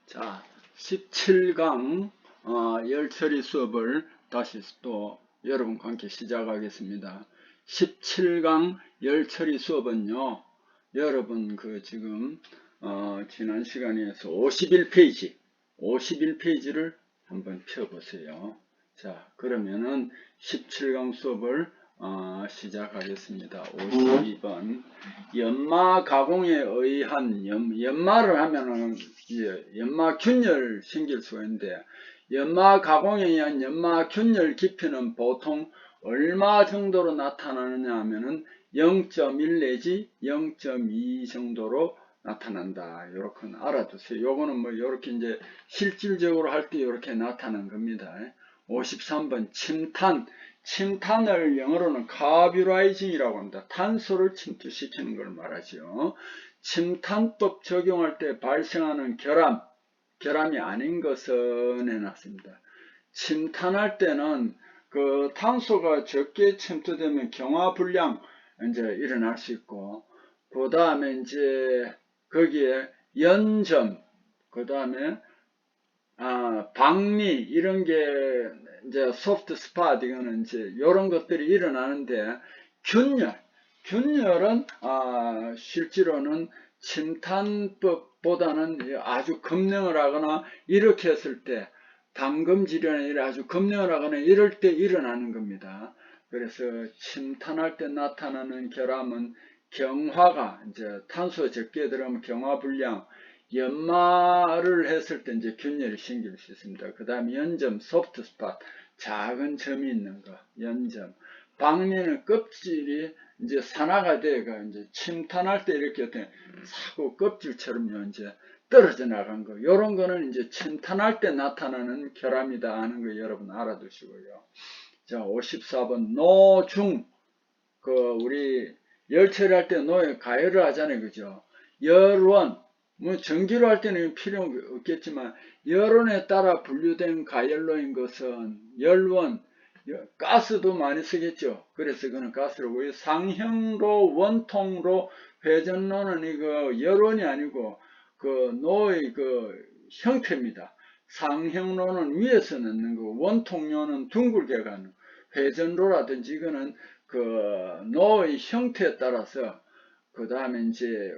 자, 17강 열처리 수업을 다시 또 여러분과 함께 시작하겠습니다. 17강 열처리 수업은요, 여러분 지금 지난 시간에서 51페이지를 한번 펴보세요. 자, 그러면은 17강 수업을 시작하겠습니다. 52번 연마 가공에 의한 연마를 하면은 연마균열 생길 수가 있는데, 연마 가공에 의한 연마균열 깊이는 보통 얼마 정도로 나타나느냐 하면은 0.1 내지 0.2 정도로 나타난다. 이렇게 알아두세요. 요거는 뭐 이렇게 이제 실질적으로 할 때 이렇게 나타난 겁니다. 53번 침탄을 영어로는 카뷰라이징이라고 합니다. 탄소를 침투시키는 걸 말하죠. 침탄법 적용할 때 발생하는 결함이 아닌 것은 해놨습니다. 침탄할 때는 그 탄소가 적게 침투되면 경화불량 이제 일어날 수 있고, 그 다음에 이제 거기에 연점, 그 다음에 박리 이런 게 이제 소프트 스팟, 이거는 이제 이런 것들이 일어나는데, 균열은 실제로는 침탄법보다는 아주 급냉을 하거나 이렇게 했을 때, 담금 질환이 아주 급냉을 하거나 이럴 때 일어나는 겁니다. 그래서 침탄할 때 나타나는 결함은 경화가 이제 탄소 적게 들어가면 경화불량, 연마를 했을 때 이제 균열이 생길 수 있습니다. 그 다음에 연점, 소프트 스팟, 작은 점이 있는 거, 연점. 박리는 껍질이 이제 산화가 돼가 이제 침탄할 때 이렇게 사고 껍질처럼요, 이제 떨어져 나간 거. 요런 거는 이제 침탄할 때 나타나는 결함이다 하는 거 여러분 알아두시고요. 자, 54번 노중. 우리 열처리할 때 노에 가열을 하잖아요. 그죠? 열원. 뭐 전기로 할 때는 필요 없겠지만 열원에 따라 분류된 가열로인 것은 열원, 가스도 많이 쓰겠죠. 그래서 그는 가스로고, 상형로, 원통로, 회전로는 이거 열원이 아니고 노의 형태입니다. 상형로는 위에서 넣는 거, 원통로는 둥글게 가는, 회전로라든지 이거는 노의 형태에 따라서 그 다음에 이제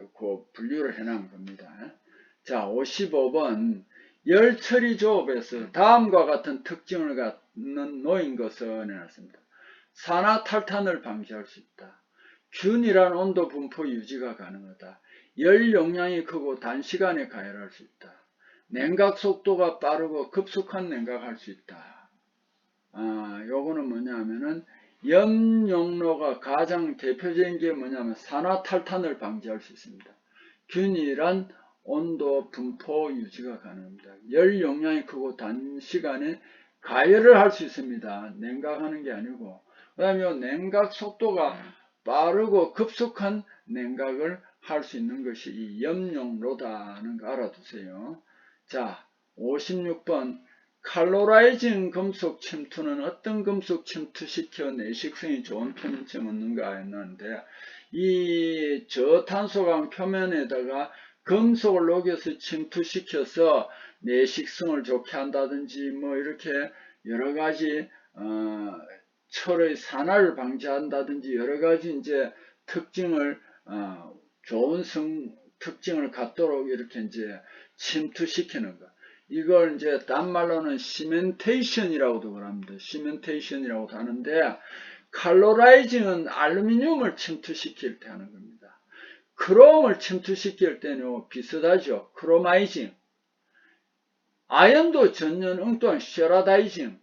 분류를 해놓은 겁니다. 자, 55번 열처리 조업에서 다음과 같은 특징을 갖는 노인 것은 해놨습니다. 산화탈탄을 방지할 수 있다. 균일한 온도 분포 유지가 가능하다. 열 용량이 크고 단시간에 가열할 수 있다. 냉각 속도가 빠르고 급속한 냉각할 수 있다. 요거는 뭐냐면은 염용로가 가장 대표적인 게 뭐냐면 산화탈탄을 방지할 수 있습니다. 균일한 온도 분포 유지가 가능합니다. 열 용량이 크고 단시간에 가열을 할 수 있습니다. 냉각하는 게 아니고. 그 다음에 냉각 속도가 빠르고 급속한 냉각을 할 수 있는 것이 이 염용로다는 거 알아두세요. 자, 56번 칼로라이징 금속 침투는 어떤 금속 침투시켜 내식성이 좋은 표면층 얻는가 했는데, 이 저탄소강 표면에다가 금속을 녹여서 침투시켜서 내식성을 좋게 한다든지 뭐 이렇게 여러가지 철의 산화를 방지한다든지 여러가지 이제 특징을 좋은 특징을 갖도록 이렇게 이제 침투시키는 것. 이걸 이제 딴 말로는 시멘테이션이라고도 합니다. 시멘테이션이라고도 하는데, 칼로라이징은 알루미늄을 침투시킬 때 하는 겁니다. 크롬을 침투시킬 때는 비슷하죠. 크로마이징. 아연도 전년 엉뚱한 쉐라다이징.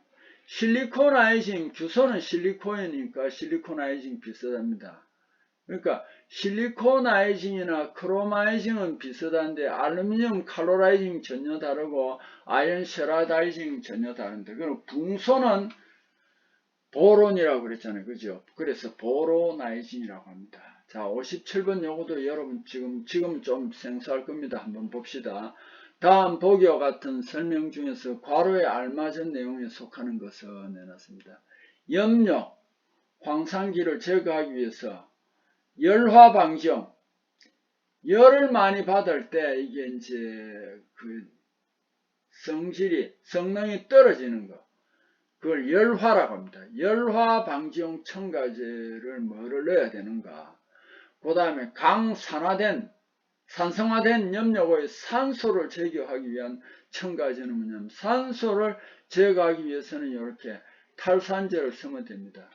실리코나이징, 규소는 실리콘이니까 실리코나이징 비슷합니다. 그러니까 실리코나이징이나 크로마이징은 비슷한데 알루미늄 칼로라이징 전혀 다르고 아연 쉐라다이징 전혀 다른데, 그럼 붕소는 보론이라고 그랬잖아요. 그죠? 그래서 보로나이징이라고 합니다. 자, 57번 요거도 여러분 지금 좀 생소할 겁니다. 한번 봅시다. 다음 보기와 같은 설명 중에서 괄호에 알맞은 내용에 속하는 것을 내놨습니다. 염료, 황산기를 제거하기 위해서 열화 방지용, 열을 많이 받을 때 이게 이제 성능이 떨어지는 거. 그걸 열화라고 합니다. 열화 방지용 첨가제를 뭐를 넣어야 되는가. 그 다음에 산성화된 염료의 산소를 제거하기 위한 첨가제는 뭐냐면 산소를 제거하기 위해서는 이렇게 탈산제를 쓰면 됩니다.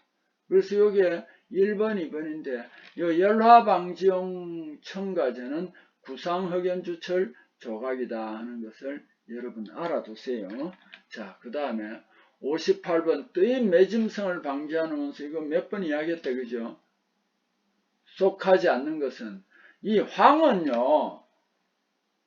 그래서 이게 1번, 2번인데 이 열화방지용 첨가제는 구상흑연주철 조각이다 하는 것을 여러분 알아두세요. 자, 그 다음에 58번 뜨임 매짐성을 방지하는 원소. 이거 몇 번 이야기했다, 그죠? 속하지 않는 것은 이 황은요,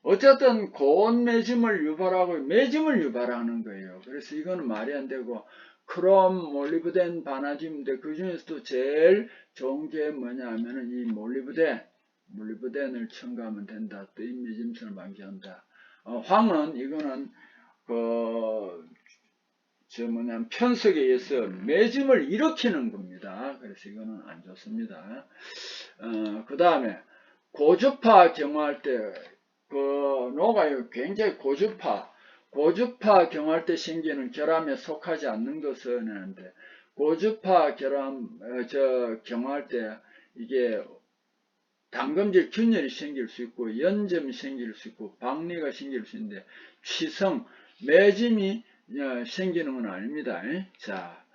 어쨌든 고온 매짐을 유발하는 거예요. 그래서 이거는 말이 안 되고, 크롬, 몰리브덴, 바나듐인데 그 중에서도 제일 좋은 게 뭐냐 하면은 이 몰리브덴을 첨가하면 된다. 또 이 매짐성을 방지한다. 황은 이거는 편석에 의해서 매짐을 일으키는 겁니다. 그래서 이거는 안 좋습니다. 그 다음에 고주파 경화할 때 노가 굉장히 고주파 경화할 때 생기는 결함에 속하지 않는 것은 하는데, 고주파 경화할 때 이게 당금질 균열이 생길 수 있고 연점이 생길 수 있고 박리가 생길 수 있는데 취성 매짐이 생기는 건 아닙니다. 자,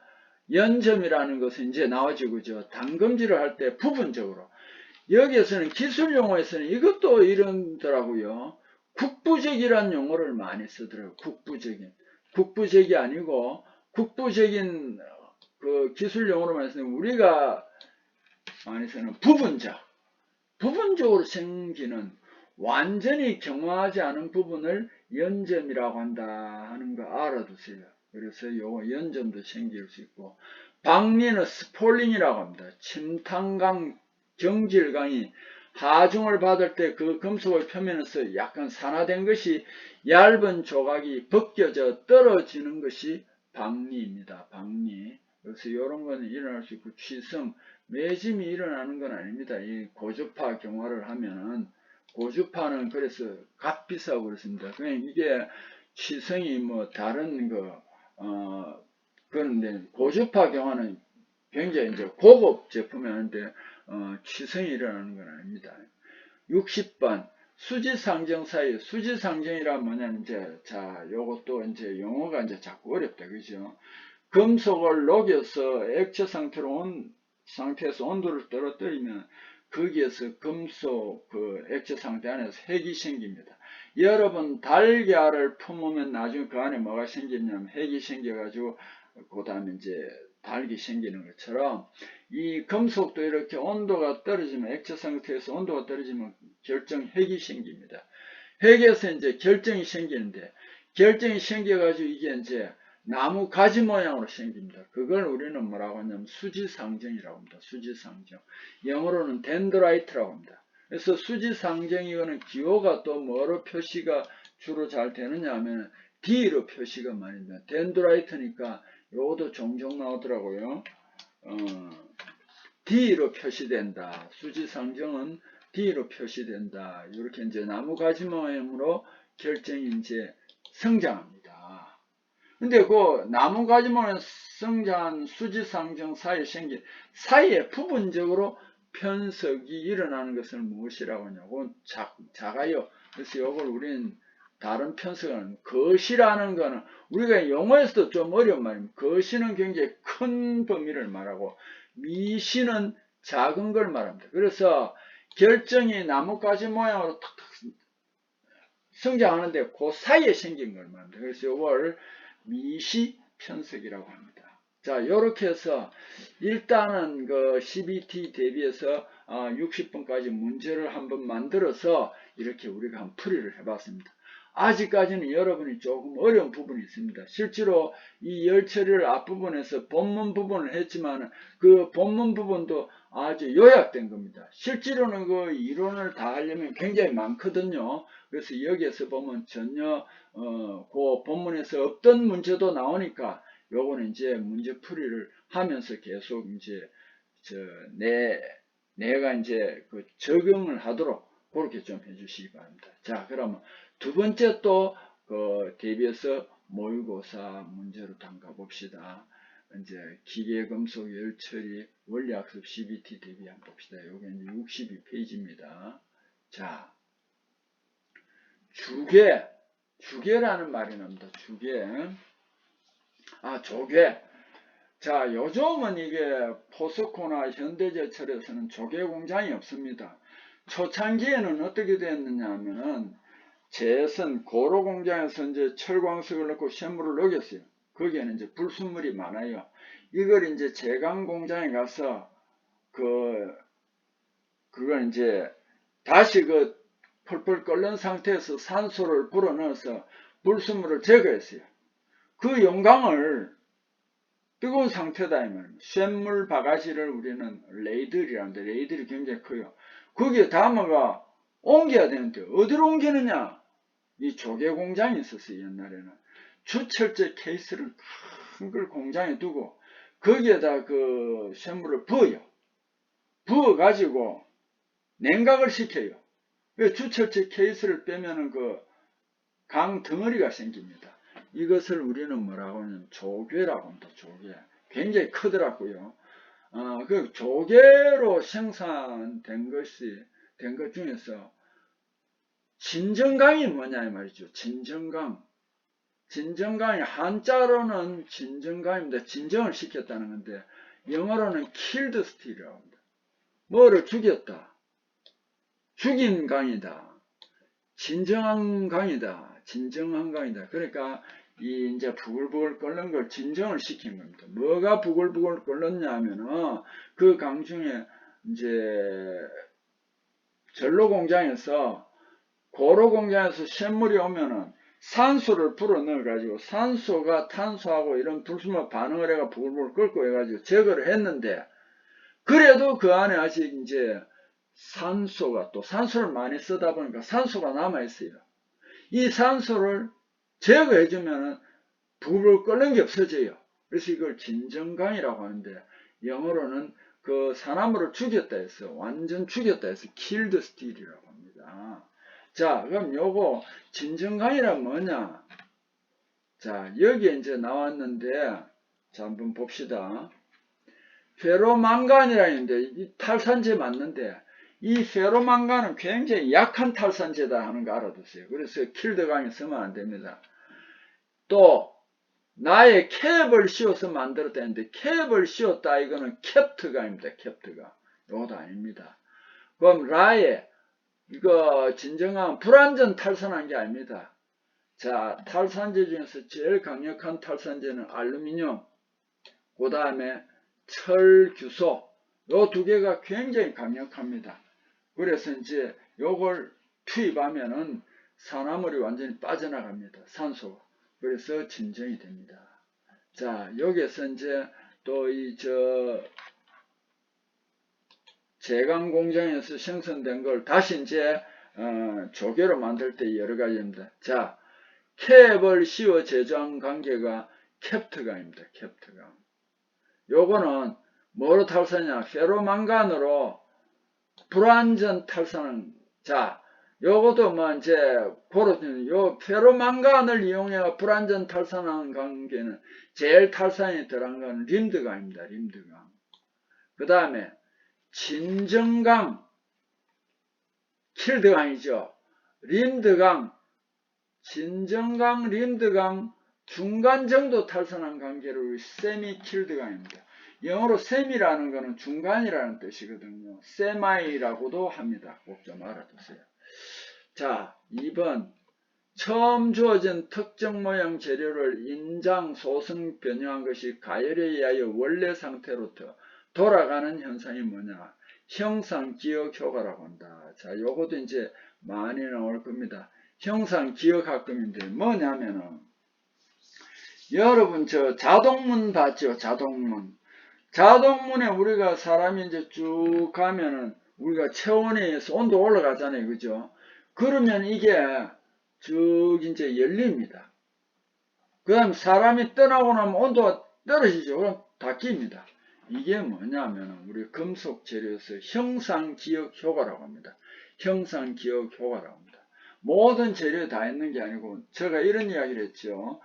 연점이라는 것은 이제 나와지고죠. 당금질을 할 때 부분적으로 여기에서는 기술 용어에서는 이것도 이런더라고요. 국부적이라는 용어를 많이 쓰더라고요. 국부적이 아니고 국부적인 그 기술 용어로 많이 쓰는 우리가 많이 쓰는 부분적으로 생기는 완전히 경화하지 않은 부분을 연점이라고 한다 하는 거 알아두세요. 그래서 요거 연점도 생길 수 있고, 박리는 스폴링이라고 합니다. 침탄강, 경질강이 하중을 받을 때 그 금속의 표면에서 약간 산화된 것이 얇은 조각이 벗겨져 떨어지는 것이 박리입니다. 박리. 그래서 이런 거는 일어날 수 있고, 취성, 매짐이 일어나는 건 아닙니다. 이 고주파 경화를 하면은, 고주파는 그래서 값비싸고 그렇습니다. 그냥 이게 취성이 뭐 다른 그런데 고주파 경화는 굉장히 이제 고급 제품이 하는데, 취성이 일어나는 건 아닙니다. 60번. 수지상정 사이. 수지상정이란 뭐냐면 요것도 이제 용어가 이제 자꾸 어렵다. 그죠? 금속을 녹여서 액체 상태에서 온도를 떨어뜨리면 거기에서 금속 액체 상태 안에서 핵이 생깁니다. 여러분 달걀을 품으면 나중에 그 안에 뭐가 생기냐면 핵이 생겨가지고 그 다음에 이제 달기 생기는 것처럼 이 금속도 이렇게 온도가 떨어지면 액체 상태에서 온도가 떨어지면 핵이 생깁니다. 핵에서 이제 결정이 생기는데 결정이 생겨가지고 이게 이제 나무 가지 모양으로 생깁니다. 그걸 우리는 뭐라고 하냐면 수지상정이라고 합니다. 수지상정. 영어로는 덴드라이트라고 합니다. 그래서 수지상정이거는 기호가 또 뭐로 표시가 주로 잘 되느냐 하면 D로 표시가 많이 됩니다. 덴드라이트니까 요것도 종종 나오더라고요. D로 표시된다. 수지상정은 D로 표시된다. 이렇게 이제 나무 가지 모양으로 결정이 이제 성장합니다. 근데 그 나무 가지 모양 성장한 수지상정 사이에 부분적으로 편석이 일어나는 것을 무엇이라고 하냐고 작아요. 그래서 이걸 우리는 다른 편석은 거시라는 거는 우리가 용어에서도 좀 어려운 말입니다. 거시는 굉장히 큰 범위를 말하고 미시는 작은 걸 말합니다. 그래서 결정이 나뭇가지 모양으로 탁탁 성장하는데 그 사이에 생긴 걸 말합니다. 그래서 이걸 미시 편석이라고 합니다. 자, 요렇게 해서 일단은 그 CBT 대비해서 60번까지 문제를 한번 만들어서 이렇게 우리가 한번 풀이를 해봤습니다. 아직까지는 여러분이 조금 어려운 부분이 있습니다. 실제로 이 열처리를 앞부분에서 본문 부분을 했지만 그 본문 부분도 아주 요약된 겁니다. 실제로는 그 이론을 다 하려면 굉장히 많거든요. 그래서 여기에서 보면 전혀 그 본문에서 없던 문제도 나오니까 요거는 이제 문제 풀이를 하면서 계속 이제 내가 이제 그 적용을 하도록 그렇게 좀 해주시기 바랍니다. 자, 그러면 두 번째 또 그 대비해서 모의고사 문제로 담가 봅시다. 이제 기계금속 열처리 원리학습 CBT 대비 한번 봅시다. 요게 이제 62페이지입니다. 자, 주계라는 말이 나옵니다. 주계. 조계. 자, 요즘은 이게 포스코나 현대제철에서는 조계 공장이 없습니다. 초창기에는 어떻게 됐느냐 하면은 재선 고로 공장에서 이제 철광석을 넣고 쇳물을 녹였어요. 거기에는 이제 불순물이 많아요. 이걸 이제 제강 공장에 가서 그걸 이제 다시 펄펄 끓는 상태에서 산소를 불어넣어서 불순물을 제거했어요. 그 용광을 뜨거운 상태다 이 말입니다. 쇳물 바가지를 우리는 레이들이라는데 레이들이 굉장히 커요. 거기에 담아가 옮겨야 되는데 어디로 옮기느냐? 이 조개 공장이 있었어요. 옛날에는 주철제 케이스를 큰 걸 공장에 두고 거기에다 그 쇳물을 부어요. 부어 가지고 냉각을 시켜요. 주철제 케이스를 빼면은 그 강 덩어리가 생깁니다. 이것을 우리는 뭐라고 하냐면 조개라고 합니다. 조개. 굉장히 크더라고요. 그 조개로 생산된 것 중에서 진정강이 뭐냐 이 말이죠. 진정강. 진정강이 한자로는 진정강입니다. 진정을 시켰다는 건데 영어로는 killed steel이라고 합니다. 뭐를 죽였다. 죽인 강이다. 진정한 강이다. 진정한 강이다. 그러니까 이 이제 부글부글 끓는 걸 진정을 시킨 겁니다. 뭐가 부글부글 끓었냐 하면은 그 강 중에 이제 전로 공장에서 고로 공장에서 쇳물이 오면은 산소를 불어넣어 가지고 산소가 탄소하고 이런 불순물 반응을 해가 부글부글 끓고 해가지고 제거를 했는데 그래도 그 안에 아직 이제 산소를 많이 쓰다 보니까 산소가 남아 있어요. 이 산소를 제거해주면 부글부글 끓는 게 없어져요. 그래서 이걸 진정강이라고 하는데 영어로는 그 산화물을 죽였다 해서 완전 죽였다 해서 killed steel이라고 합니다. 자, 그럼 요거 진정강이란 뭐냐? 자, 여기에 이제 나왔는데 자, 한번 봅시다. 페로망간이라는 있는데 이 탈산제 맞는데 이 페로망간은 굉장히 약한 탈산제다 하는 거 알아두세요. 그래서 킬드강에 쓰면 안 됩니다. 또 나의 캡을 씌워서 만들었다는데 캡을 씌웠다 이거는 캡트강입니다. 캡트강. 이것도 아닙니다. 그럼 라에 이거 진정한 불완전 탈산한 게 아닙니다. 자, 탈산제 중에서 제일 강력한 탈산제는 알루미늄, 그 다음에 철, 규소 요 두 개가 굉장히 강력합니다. 그래서 이제 요걸 투입하면은 산화물이 완전히 빠져나갑니다. 산소가. 그래서 진정이 됩니다. 자, 여기에서 이제 또 제강 공장에서 생성된 걸 다시 이제 조개로 만들 때 여러 가지입니다. 자, 캡을 씌워 제조한 관계가 캡트강입니다. 캡트강. 요거는 뭐로 탈산이냐? 페로망간으로 불완전 탈산은, 자, 요것도 뭐 이제 고로는 요 페로망간을 이용해 불완전 탈산하는 관계는 제일 탈산이 들어간 건 림드강입니다. 림드강. 그 다음에 진정강, 킬드강이죠. 림드강, 진정강, 림드강 중간 정도 탈산한 관계를 세미 킬드강입니다. 영어로 세미라는 것은 중간이라는 뜻이거든요. 세마이라고도 합니다. 꼭 좀 알아두세요. 자, 2번. 처음 주어진 특정 모양 재료를 인장, 소성 변형한 것이 가열에 의하여 원래 상태로 돌아가는 현상이 뭐냐? 형상 기억 효과라고 한다. 자, 요것도 이제 많이 나올 겁니다. 형상 기억학금인데 뭐냐면은 여러분 저 자동문 봤죠? 자동문. 자동문에 우리가 사람이 이제 쭉 가면은 우리가 체온에 의해서 온도 올라가잖아요. 그죠? 그러면 이게 쭉 이제 열립니다. 그 다음 사람이 떠나고 나면 온도가 떨어지죠. 그럼 닫힙니다. 이게 뭐냐면 우리 금속 재료에서 형상기억 효과라고 합니다. 형상기억 효과라고 합니다. 모든 재료에 다 있는 게 아니고, 제가 이런 이야기를 했죠.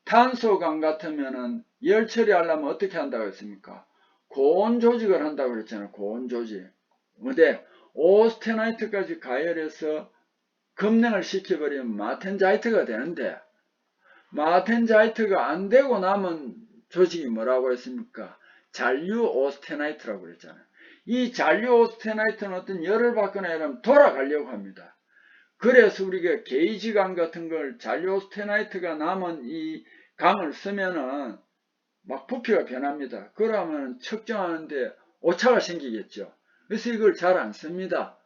탄소강 같으면은 열 처리하려면 어떻게 한다고 했습니까? 고온 조직을 한다고 그랬잖아요. 고온 조직. 근데 오스테나이트까지 가열해서 급냉을 시켜버리면 마텐자이트가 되는데, 마텐자이트가 안 되고 남은 조직이 뭐라고 했습니까? 잔류 오스테나이트라고 그랬잖아요. 이 잔류 오스테나이트는 어떤 열을 받거나 이러면 돌아가려고 합니다. 그래서 우리가 게이지강 같은 걸 잔류 오스테나이트가 남은 이 강을 쓰면은 막 부피가 변합니다. 그러면 측정하는데 오차가 생기겠죠. 그래서 이걸 잘 안 씁니다.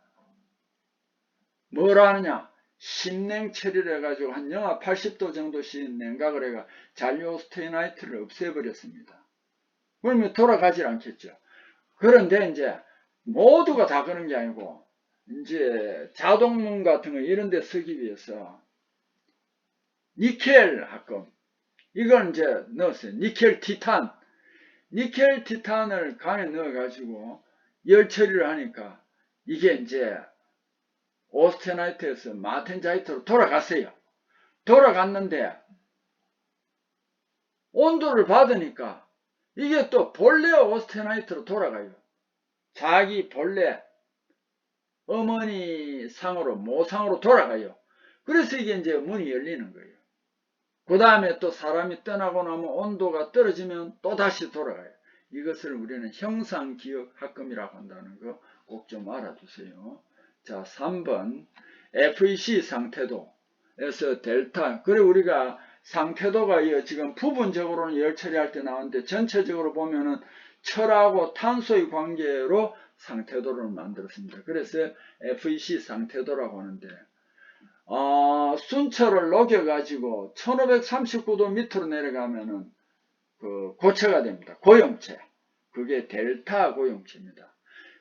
뭐라 하느냐? 심냉 처리를 해가지고 한 영하 80도 정도씩 냉각을 해가 잔류 오스테나이트를 없애버렸습니다. 그러면 돌아가질 않겠죠. 그런데 이제 모두가 다 그런 게 아니고, 이제 자동문 같은 거 이런 데 쓰기 위해서 니켈 합금, 이걸 이제 넣었어요. 니켈 티탄. 니켈 티탄을 강에 넣어가지고 열 처리를 하니까 이게 이제 오스테나이트에서 마텐자이트로 돌아갔어요. 돌아갔는데 온도를 받으니까 이게 또 본래 오스테나이트로 돌아가요. 자기 본래 어머니 상으로, 모상으로 돌아가요. 그래서 이게 이제 문이 열리는 거예요. 그 다음에 또 사람이 떠나고 나면 온도가 떨어지면 또 다시 돌아가요. 이것을 우리는 형상기억합금이라고 한다는 거 꼭 좀 알아두세요. 자, 3번 FEC 상태도에서 델타. 그래 우리가 상태도가 지금 부분적으로는 열 처리할 때 나오는데 전체적으로 보면은 철하고 탄소의 관계로 상태도를 만들었습니다. 그래서 FEC 상태도라고 하는데, 순철을 녹여가지고 1539도 밑으로 내려가면은 그 고체가 됩니다. 고용체. 그게 델타 고용체입니다.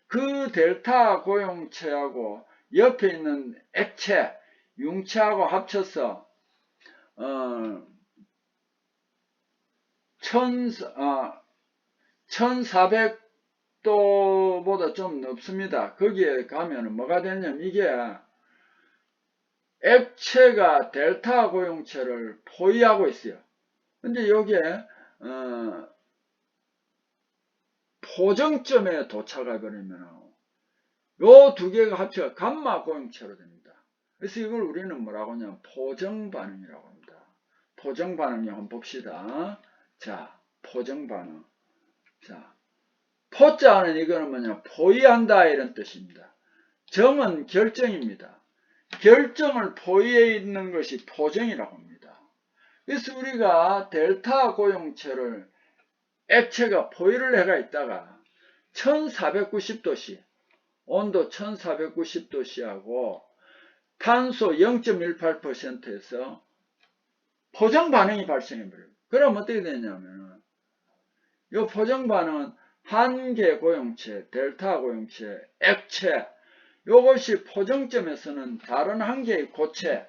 그 델타 고용체하고 옆에 있는 액체, 융체하고 합쳐서 1400도보다 좀 높습니다. 거기에 가면은 뭐가 되냐면 이게 액체가 델타 고용체를 포위하고 있어요. 근데 여기에 포정점에 도착해 버리면 요 두 개가 합쳐가 감마 고용체로 됩니다. 그래서 이걸 우리는 뭐라고 하냐면 포정반응이라고 합니다. 포정반응을 한번 봅시다. 자, 포정반응. 자, 포자는 이거는 뭐냐, 포위한다 이런 뜻입니다. 정은 결정입니다. 결정을 포위해 있는 것이 포정이라고 합니다. 그래서 우리가 델타 고용체를 액체가 포위를 해가 있다가 1490도씨, 온도 1490도씨하고 탄소 0.18%에서 포정 반응이 발생해버려요. 그럼 어떻게 되냐면, 이 포정 반응은 한 개 고용체, 델타 고용체, 액체, 이것이 포정점에서는 다른 한 개의 고체,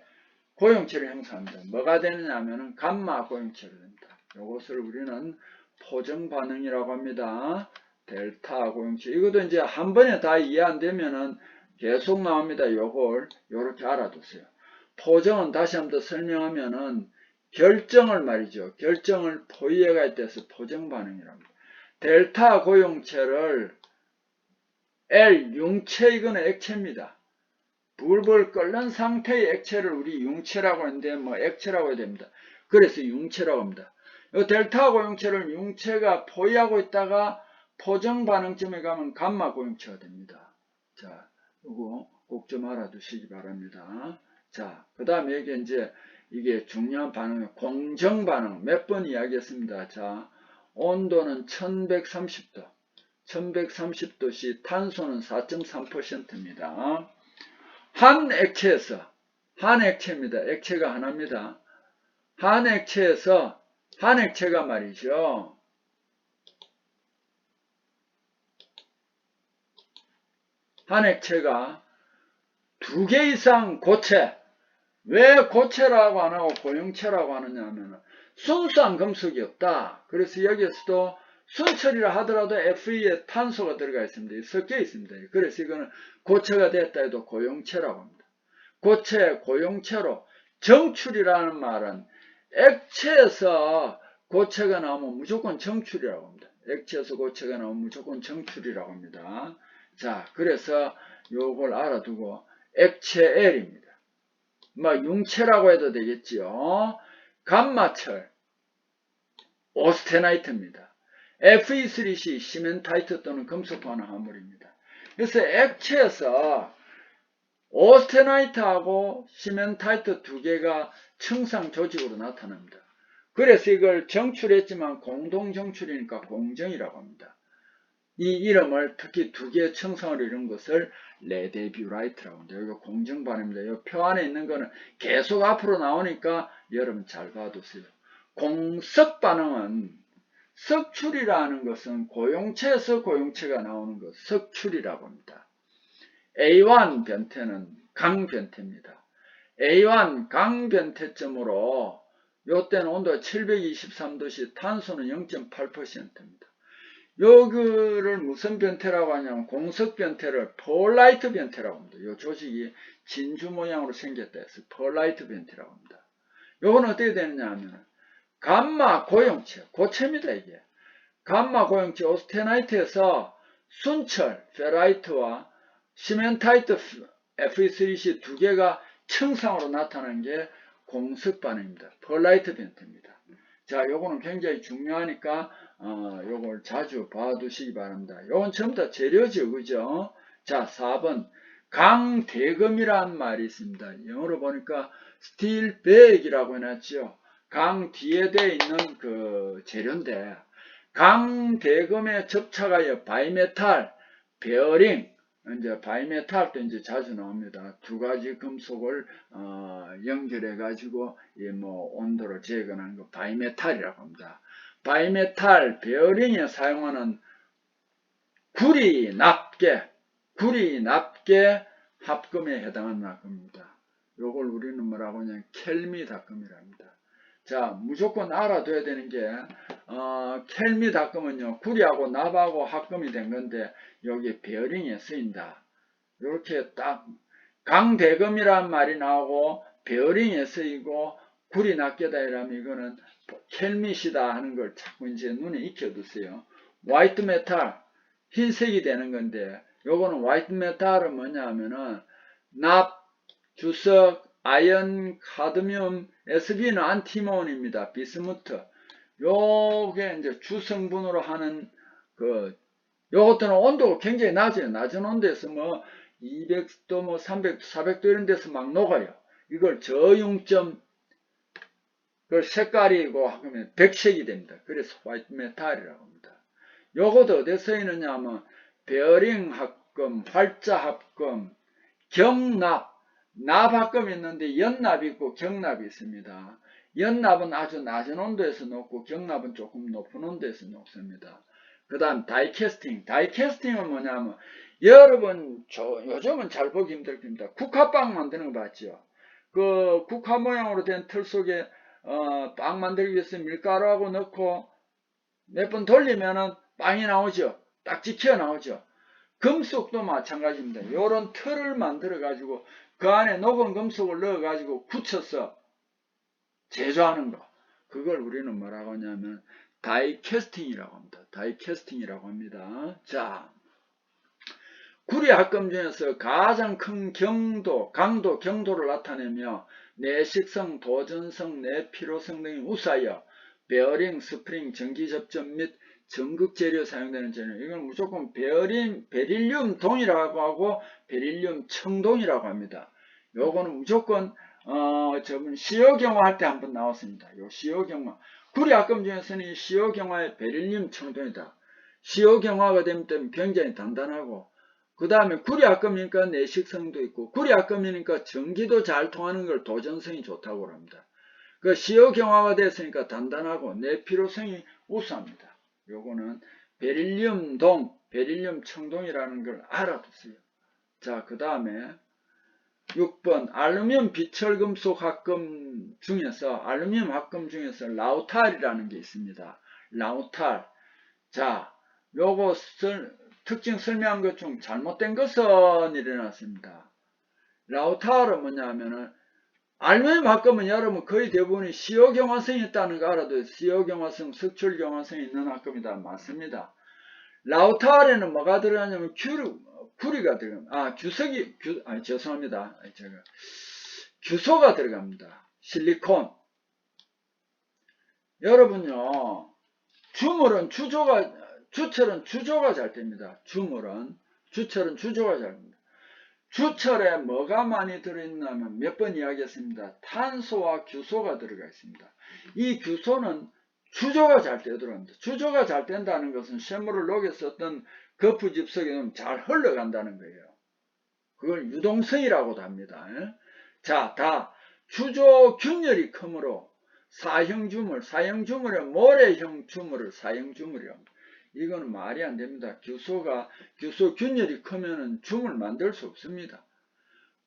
고용체를 형성합니다. 뭐가 되느냐 하면 감마 고용체로 됩니다. 이것을 우리는 포정 반응이라고 합니다. 델타 고용체. 이것도 이제 한 번에 다 이해 안 되면은 계속 나옵니다. 요걸 요렇게 알아두세요. 포정은 다시 한번 더 설명하면은 결정을 말이죠. 결정을 포위해가 있대서 포정 반응이랍니다. 델타 고용체를 L 융체, 이거는 액체입니다. 불불 끓는 상태의 액체를 우리 융체라고 하는데 뭐 액체라고 해야 됩니다. 그래서 융체라고 합니다. 이 델타 고용체를 융체가 포위하고 있다가 포정 반응점에 가면 감마 고용체가 됩니다. 자, 이거 꼭 좀 알아두시기 바랍니다. 자, 그 다음에 이게 중요한 반응은 공정 반응. 몇 번 이야기했습니다. 자, 온도는 1130도. 1130도씨, 탄소는 4.3%입니다. 한 액체에서, 한 액체입니다. 액체가 하나입니다. 한 액체에서, 한 액체가 말이죠. 한 액체가 두 개 이상 고체, 왜 고체라고 안 하고 고용체라고 하느냐 하면 순수한 금속이 없다. 그래서 여기에서도 순철이라 하더라도 Fe에 탄소가 들어가 있습니다. 섞여 있습니다. 그래서 이거는 고체가 됐다 해도 고용체라고 합니다. 고체, 고용체로. 정출이라는 말은 액체에서 고체가 나오면 무조건 정출이라고 합니다. 액체에서 고체가 나오면 무조건 정출이라고 합니다. 자, 그래서 요걸 알아두고 액체L입니다. 뭐 융체라고 해도 되겠지요. 감마철, 오스테나이트입니다. Fe3C 시멘타이트 또는 금속화학 화물입니다. 그래서 액체에서 오스테나이트하고 시멘타이트 두 개가 청상 조직으로 나타납니다. 그래서 이걸 정출했지만 공동 정출이니까 공정이라고 합니다. 이 이름을 특히 두 개의 청성을 이룬 것을 레데뷰라이트라고 합니다. 이거 공정 반응입니다. 이 표 안에 있는 거는 계속 앞으로 나오니까 여러분 잘 봐두세요. 공석 반응은 석출이라는 것은 고용체에서 고용체가 나오는 것, 석출이라고 합니다. A1 변태는 강변태입니다. A1 강변태점으로 요때는 온도가 723도씨 탄소는 0.8%입니다. 요거를 무슨 변태라고 하냐면 공석 변태를 펄라이트 변태라고 합니다. 요 조직이 진주 모양으로 생겼다 해서 펄라이트 변태라고 합니다. 요건 어떻게 되느냐 하면 감마 고용체, 고체입니다 이게. 감마 고용체 오스테나이트에서 순철, 페라이트와 시멘타이트 Fe3C 두 개가 청상으로 나타난 게 공석 반응입니다. 펄라이트 변태입니다. 자, 요거는 굉장히 중요하니까 요걸 자주 봐두시기 바랍니다. 요건 전부 다 재료죠, 그죠? 자, 4번 강대금이라는 말이 있습니다. 영어로 보니까 스틸 백이라고 해놨죠. 강 뒤에 돼 있는 그 재료인데 강대금에 접착하여 바이메탈, 베어링, 이제 바이메탈도 이제 자주 나옵니다. 두 가지 금속을 연결해 가지고 뭐 온도를 재건하는 거 바이메탈이라고 합니다. 바이메탈 베어링에 사용하는 구리 납계 합금에 해당하는 합금입니다. 요걸 우리는 뭐라고 하냐면 켈미합금이랍니다. 자, 무조건 알아둬야 되는 게 켈미합금은요 구리하고 납하고 합금이 된 건데 여기 베어링에 쓰인다. 이렇게 딱 강대금이라는 말이 나오고 베어링에 쓰이고 구리 납계다 이러면 이거는 켈밋이다 하는 걸 자꾸 이제 눈에 익혀두세요. 화이트 메탈 흰색이 되는 건데 요거는 화이트 메탈은 뭐냐 하면은 납, 주석, 아연, 카드뮴, SB는 안티몬입니다. 비스무트. 요게 이제 주성분으로 하는 요것들은 온도가 굉장히 낮아요. 낮은 온도에서 뭐 200도, 뭐 300도, 400도 이런 데서 막 녹아요. 이걸 저융점, 그 색깔이고 하면 백색이 됩니다. 그래서 화이트 메탈이라고 합니다. 요것도 어디에 쓰이느냐 하면 베어링 합금, 활자 합금, 경납, 납합금이 있는데 연납이 있고 경납이 있습니다. 연납은 아주 낮은 온도에서 녹고 경납은 조금 높은 온도에서 녹습니다. 그 다음 다이캐스팅. 다이캐스팅은 뭐냐면 여러분 요즘은 잘 보기 힘들 겁니다. 국화빵 만드는 거 봤죠? 그 국화 모양으로 된 틀 속에 빵 만들기 위해서 밀가루하고 넣고 몇 번 돌리면은 빵이 나오죠. 딱지 튀어 나오죠. 금속도 마찬가지입니다. 요런 틀을 만들어 가지고 그 안에 녹은 금속을 넣어 가지고 굳혀서 제조하는 거. 그걸 우리는 뭐라고 하냐면 다이캐스팅이라고 합니다. 다이캐스팅이라고 합니다. 자, 구리 합금 중에서 가장 큰 강도, 경도를 나타내며 내식성, 도전성, 내피로성 등이 우사하여 베어링, 스프링, 전기 접점 및 전극 재료 사용되는 재료. 이건 무조건 베릴륨 동이라고 하고 베릴륨 청동이라고 합니다. 요거는 무조건 저번 시어 경화 할 때 한번 나왔습니다. 요 시어 경화. 구리 합금 중에서는 시어 경화의 베릴륨 청동이다. 시어 경화가 되면 굉장히 단단하고 그 다음에 구리 합금이니까 내식성도 있고 구리 합금이니까 전기도 잘 통하는 걸 도전성이 좋다고 합니다. 그 시어 경화가 됐으니까 단단하고 내피로성이 우수합니다. 요거는 베릴륨 동, 베릴륨 청동이라는 걸 알아두세요. 자, 그 다음에 6번 알루미늄 비철금속 합금 중에서 알루미늄 합금 중에서 라우탈이라는 게 있습니다. 라우탈. 자, 요것을 특징 설명한 것 중 잘못된 것은 일어났습니다. 라우탈은 뭐냐면은 알루미늄 합금은 여러분 거의 대부분이 CO 경화성이 있다는 거 알아도 CO 경화성, 석출 경화성이 있는 합금이다. 맞습니다. 라우탈에는 뭐가 들어가냐면 구리가 들어갑니다. 죄송합니다. 규소가 들어갑니다. 실리콘. 여러분요, 주철은 주조가 잘 됩니다. 주철은 주조가 잘 됩니다. 주철에 뭐가 많이 들어있냐면 몇 번 이야기했습니다. 탄소와 규소가 들어가 있습니다. 이 규소는 주조가 잘 되더랍니다. 주조가 잘 된다는 것은 쇠물을 녹여서 어떤 거푸 집속에 잘 흘러간다는 거예요. 그걸 유동성이라고도 합니다. 자, 주조 균열이 크므로 사형주물에 모래형 주물을 사형주물이라고 합니다. 이거는 말이 안 됩니다. 규소 균열이 크면은 줌을 만들 수 없습니다.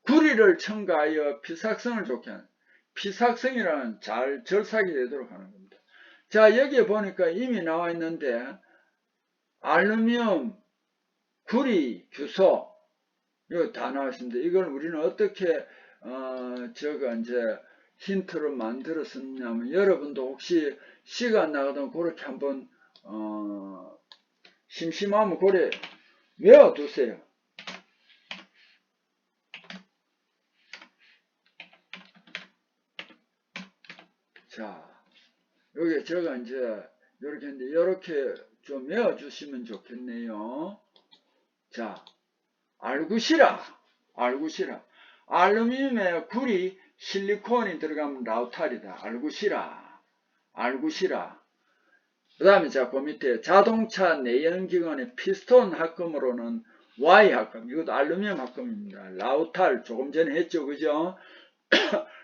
구리를 첨가하여 피삭성을 좋게 하는, 피삭성이라는 잘 절삭이 되도록 하는 겁니다. 자, 여기에 보니까 이미 나와 있는데, 알루미늄, 구리, 규소, 이거 다 나와 있습니다. 이걸 우리는 어떻게, 이제 힌트로 만들어 썼냐면, 여러분도 혹시 시간 나가던 그렇게 한번, 심심하면 고래 외워두세요. 자, 여기 제가 이제 이렇게 했는데 이렇게 좀 외워주시면 좋겠네요. 자, 알구시라. 알루미늄에 구리, 실리콘이 들어가면 라우탈이다. 알구시라. 그 다음에 자, 그 밑에 자동차 내연기관의 피스톤 합금으로는 Y 합금, 이것도 알루미늄 합금입니다. 라우탈, 조금 전에 했죠, 그죠?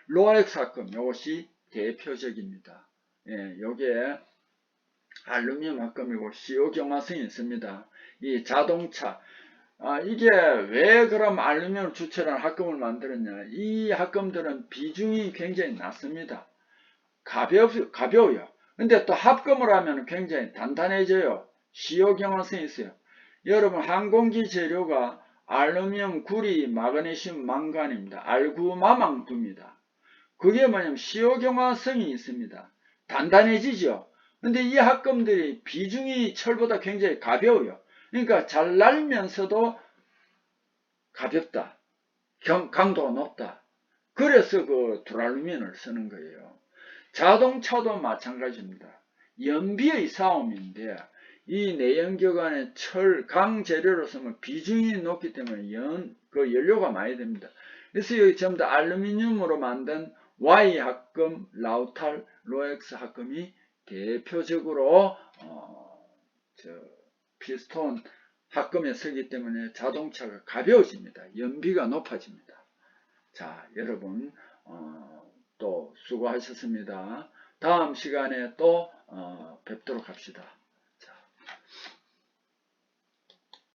로엑스 합금, 이것이 대표적입니다. 예, 요게 알루미늄 합금이고 CO 경화성이 있습니다. 이 자동차, 이게 왜 그럼 알루미늄 주철한 합금을 만들었냐? 이 합금들은 비중이 굉장히 낮습니다. 가벼워요. 근데 또 합금을 하면 굉장히 단단해져요. CO 경화성이 있어요. 여러분, 항공기 재료가 알루미늄, 구리, 마그네슘, 망간입니다. 알구마망두입니다. 그게 뭐냐면 CO 경화성이 있습니다. 단단해지죠. 근데 이 합금들이 비중이 철보다 굉장히 가벼워요. 그러니까 잘 날면서도 가볍다. 강도가 높다. 그래서 그 두랄루민을 쓰는 거예요. 자동차도 마찬가지입니다. 연비의 싸움인데 이 내연기관의 강재료로 쓰면 비중이 높기 때문에 그 연료가 많이 됩니다. 그래서 여기 전부 다 알루미늄으로 만든 Y 합금, 라우탈, 로엑스 합금이 대표적으로 피스톤 합금에 쓰기 때문에 자동차가 가벼워집니다. 연비가 높아집니다. 자, 여러분 또 수고하셨습니다. 다음 시간에 또 뵙도록 합시다.